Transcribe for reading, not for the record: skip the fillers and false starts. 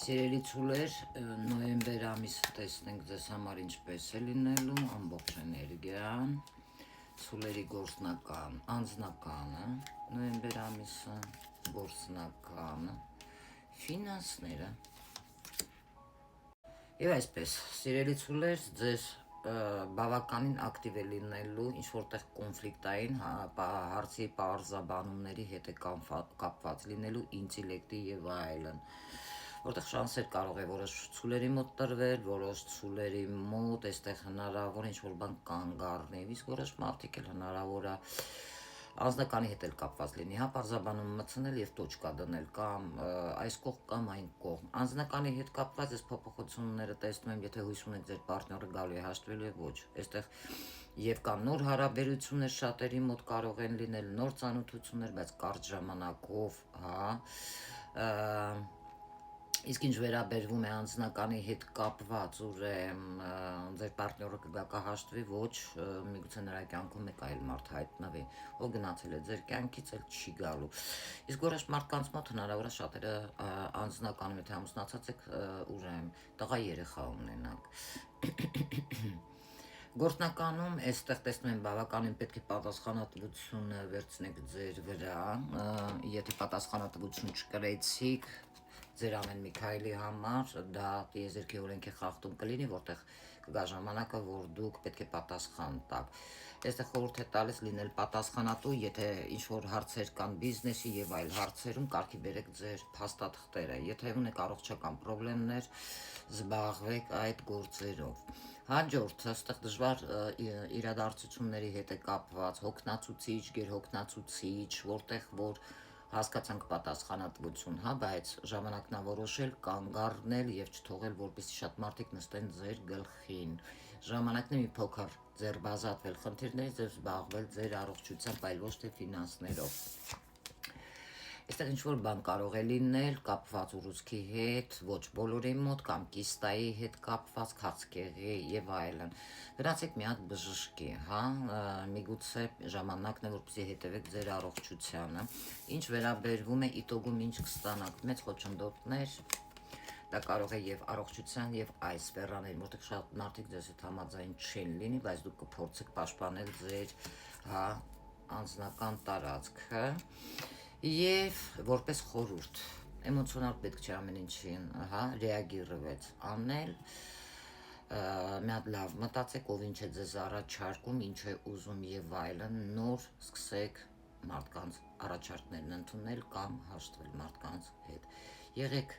Սիրելի ցուլեր, նոյեմբեր ամիսը տեսնենք ձեզ համար ինչպես է լինելու, ամբողջ էներգիան, ցուլերի գործնական, անձնականը, նոյեմբեր ամիսը, գործնականը, ֆինանսները։ Եվ այսպես, սիրելի ցուլեր, ձեզ բավականին ակտիվ է լինելու ինչ-որտեղ կոնֆլիկտային հարցի պարզաբանումների հետ է կապված լինելու ինտելեկտի եւ այլն, որտեղ շանսեր կարող է որոշ ցուլերի մոտ տրվել, որոշ ցուլերի մոտ այստեղ հնարավոր ինչ-որ բան կանգ առնի, իսկ որոշ մարդիկ էլ հնարավոր է անձնականի հետ էլ կապված լինի, հա, պարզաբանում մտցնել եւ տոճկա դնել կամ այս կողմ կամ այն կողմ։ Անձնականի հետ կապված այս փոփոխությունները տեսնում եմ, եթե հույս ունեք ձեր պարտները գալու է հաշտվելու եւ ոչ։ Այստեղ եւ կան նոր հարաբերություններ շատերի մոտ կարող են լինել, նոր ծանոթություններ, բայց կարճ ժամանակով, հա, իսկ ինչ վերաբերվում է անձնականի հետ կապված, ուրեմն ձեր պարտները կհաշտվի, ոչ, միգուցե նրա կյանքում մեկ այլ մարդ հայտնվի, ով գնացել է ձեր կյանքից, էլ չի գալու։ Իսկ որոշ մարդկանց մոտ հնարավոր է շատերը անձնականում, եթե ամուսնացած եք, ուրեմն տղա երեխա ունենաք։ Գործնականում այստեղ տեսնում եմ բավականին պետք է պատասխանատվությունը վերցնեք ձեր վրա, եթե պատասխանատվություն չկրեցիք ձեր ամեն մի քայլի համար, դա տիեզերքի օրենք է խախտում կլինի, որտեղ կգա ժամանակը, որ դուք պետք է պատասխան տաք։ Այստեղ խորհուրդ է տալիս լինել պատասխանատու, եթե ինչ-որ հարցեր կան բիզնեսի եւ այլ հարցերում, կարգի բերեք ձեր փաստաթղթերը, եթե ունեք առողջական խնդիրներ, զբաղվեք այդ գործերով։ Հաջորդը, այստեղ դժվար իրադարձությունների հետ է կապված, հոգնածուցիչ, գերհոգնածուցիչ, որտեղ որ հասկացանք պատասխանատվություն, հա, բայց ժամանակն է որոշել կանգ առնել եւ չթողել, որպեսզի շատ մարդիկ նստեն ձեր գլխին։ Ժամանակն է մի փոքր ձերբազատվել խնդիրներից եւ զբաղվել ձեր առողջությամբ, այլ ոչ թե ֆինանսներով։ Այստեղ ինչ-որ բան կարող է լինել կապված ուռուցքի հետ, ոչ բոլորի մոտ, կամ կիստայի հետ կապված, քաղցկեղի եւ այլն։ Գնացեք մի հատ բժշկի, հա, միգուցե ժամանակն է, որպեսզի հետևեք ձեր առողջությանը։ Ինչ վերաբերվում է իտոգում ինչ կստանաք, մեծ խոչընդոտներ, դա կարող է եւ առողջության եւ այս սֆերաներ, որտեղ շատ մարդիկ ձեզ հետ համաձայն չեն լինի, բայց դուք կփորձեք պաշտպանել ձեր, հա, անձնական տարածքը։ Եվ որպես խորհուրդ, էմոցիոնալ պետք չէ ամեն ինչին, հա, ռեագիրվեց անել, մի հատ լավ մտածեք, ով ինչ է ձեզ առաջարկում, ինչ է ուզում եւ այլն, նոր սկսեք մարդկանց առաջարկներն ընդունել կամ հաշտվել մարդկանց հետ։ Եղեք